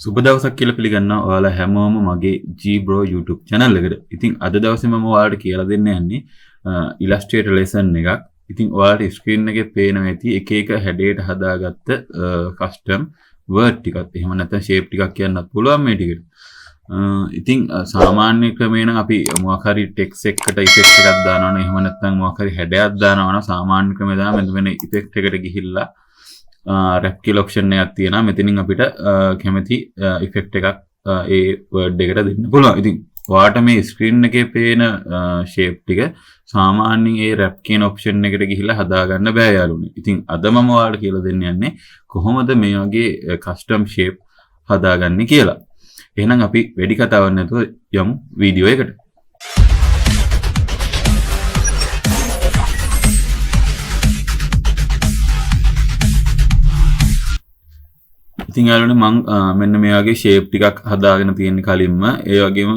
සුබ දවසක් කියලා පිළිගන්නවා ඔයාලා හැමෝම මගේ G Bro YouTube channel එකට. ඉතින් අද දවසේ මම ඔයාලට කියලා දෙන්න යන්නේ illustrator lesson එකක්. ඉතින් ඔයාලට screen එකේ පේනවා ඇති එක එක හැඩයට හදාගත්ත custom word ටිකක්. එහෙම නැත්නම් shape ටිකක් කියන්නත් පුළුවන් මේ ටිකට. ඉතින් සාමාන්‍ය ක්‍රමයෙන් අපි මොකක් හරි text එකකට effect එකක් දානවා නම් එහෙම නැත්නම් මොකක් හරි හැඩයක් දානවා නම් සාමාන්‍ය ක්‍රමය තමයි මෙන්න effect එකට ගිහිල්ලා rep කියලා option එකක් තියෙනවා. මෙතනින් අපිට කැමති effect එකක් ඒ word එකට දෙන්න පුළුවන්. ඉතින් ඔයාට මේ screen එකේ පේන shape ටික සාමාන්‍යයෙන් ඒ rep කියන option එකට ගිහිල්ලා හදාගන්න බෑ යාළුවනේ. ඉතින් අද මම ඔයාලට කියලා දෙන්න යන්නේ කොහොමද මේ වගේ custom shape හදාගන්නේ කියලා. එහෙනම් අපි වැඩි කතාවක් නැතුව යමු වීඩියෝ එකට. ඉතින් යාළුවනේ මම මෙන්න මේ වගේ shape ටිකක් හදාගෙන තියෙන කලින්ම ඒ වගේම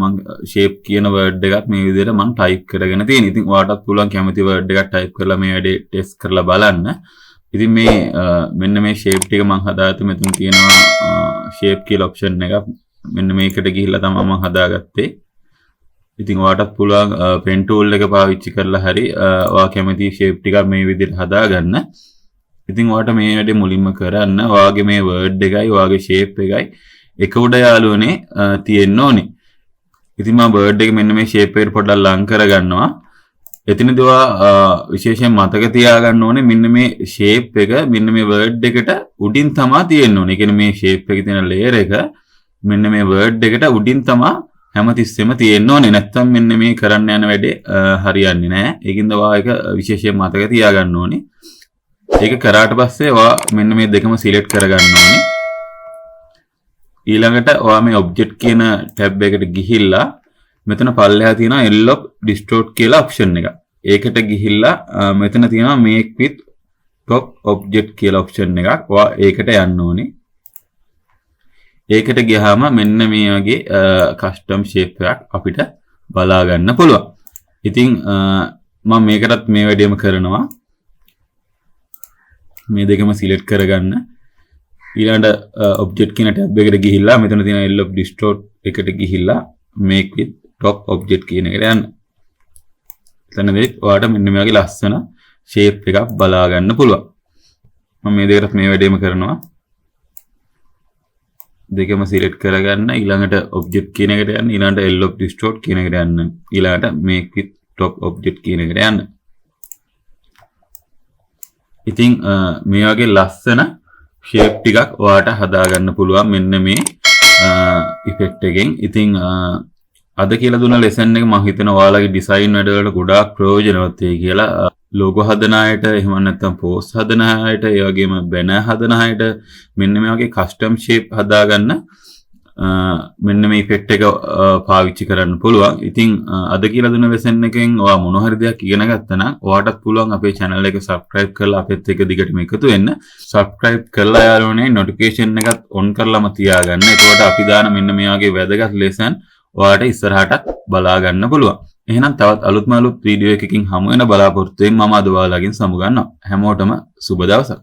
මම shape කියන word එකත් මේ විදිහට මම type කරගෙන තියෙනවා. ඉතින් ඔයාලටත් පුළුවන් කැමති word එකක් type කරලා මේ වැඩේ test කරලා බලන්න. ඉතින් මේ මෙන්න මේ shape ටික මම හදාගත්තේ මෙතන තියෙනවා shape කියලා option එකක්. මෙන්න මේකට ගිහිල්ලා තමයි මම හදාගත්තේ. ඉතින් ඔයාලටත් පුළුවන් pen tool එක පාවිච්චි කරලා හරි ඔයා කැමති shape ටිකක් මේ විදිහට හදාගන්න. ඉතින් ඔයාලට මේ වැඩේ මුලින්ම කරන්න ඔයාගේ මේ word එකයි ඔයාගේ shape එකයි එක උඩ යාළුවනේ තියෙන්න ඕනේ. ඉතින් මම word එක මෙන්න මේ shape එකට පොඩ්ඩක් ලං කරගන්නවා. එතනදී ඔයා විශේෂයෙන් මතක තියාගන්න ඕනේ මෙන්න මේ shape එක මෙන්න මේ word එකට උඩින් තමයි තියෙන්න ඕනේ. ඒ කියන්නේ මේ shape එකේ තියෙන layer එක මෙන්න මේ word එකට උඩින් තමයි හැමතිස්සෙම තියෙන්න ඕනේ. නැත්තම් මෙන්න මේ කරන්න යන වැඩේ හරියන්නේ නැහැ. ඒකින්ද ඔයා ඒක විශේෂයෙන් මතක තියාගන්න ඕනේ. ඒක කරාට පස්සේ ඔයා මෙන්න මේ දෙකම සිලෙක්ට් කරගන්න ඕනේ. ඊළඟට ඔයා මේ object කියන tab එකට ගිහිල්ලා මෙතන පල්ලෙහා තියෙනවා elop distort කියලා option එක. ඒකට ගිහිල්ලා මෙතන තියෙනවා make with top object කියලා option එකක්. ඔයා ඒකට යන්න ඕනේ. ඒකට ගියාම මෙන්න මේ වගේ custom shape එකක් අපිට බලා ගන්න පුළුවන්. ඉතින් මම මේකටත් මේ වැඩේම කරනවා. මේ දෙකම සිලෙක්ට් කරගන්න. ඊළඟට object කියන tab එකට ගිහිල්ලා මෙතන තියෙන elop distort එකට ගිහිල්ලා make with top object කියන එකට යන්න. එතනදී ඔයාලට මෙන්න මේ වගේ ලස්සන shape එකක් බලා ගන්න පුළුවන්. මම මේ දෙකටත් මේ වැඩේම කරනවා. දෙකම සිලෙක්ට් කරගන්න. ඊළඟට object කියන එකට යන්න. ඊළඟට elop distort කියන එකට යන්න. ඊළඟට make with top object කියන එකට යන්න. ඉතින් මේ වගේ ලස්සන shape ටිකක් ඔයාට හදාගන්න පුළුවන් මෙන්න මේ effect එකෙන්. ඉතින් අද කියලා දුන්න lesson එක මම හිතනවා ඔයාලගේ design වැඩවලට ගොඩාක් ප්‍රයෝජනවත් වෙයි කියලා. logo හදන අයට එහෙම නැත්නම් post හදන අයට ඒ වගේම banner හදන අයට මෙන්න මේ වගේ custom shape හදාගන්න මෙන්න මේ effect එක පාවිච්චි කරන්න පුළුවන්. ඉතින් අද කියලා දුන්න lesson එකෙන් ඔයා මොන හරි දෙයක් ඉගෙන ගත්තා නම් ඔයාටත් පුළුවන් අපේ channel එක subscribe කරලා අපිත් එක්ක දිගටම එකතු වෙන්න. subscribe කරලා යාළුවනේ notification එකත් on කරලාම තියාගන්න. එතකොට අපි දාන මෙන්න මේ වගේ වැදගත් lesson ඔයාට ඉස්සරහට බලා ගන්න පුළුවන්. එහෙනම් තවත් අලුත් වීඩියෝ එකකින් හමු වෙන බලාපොරොත්තු වෙමින් මම අද ඔයාලගෙන් සමු ගන්නවා. හැමෝටම සුබ දවසක්.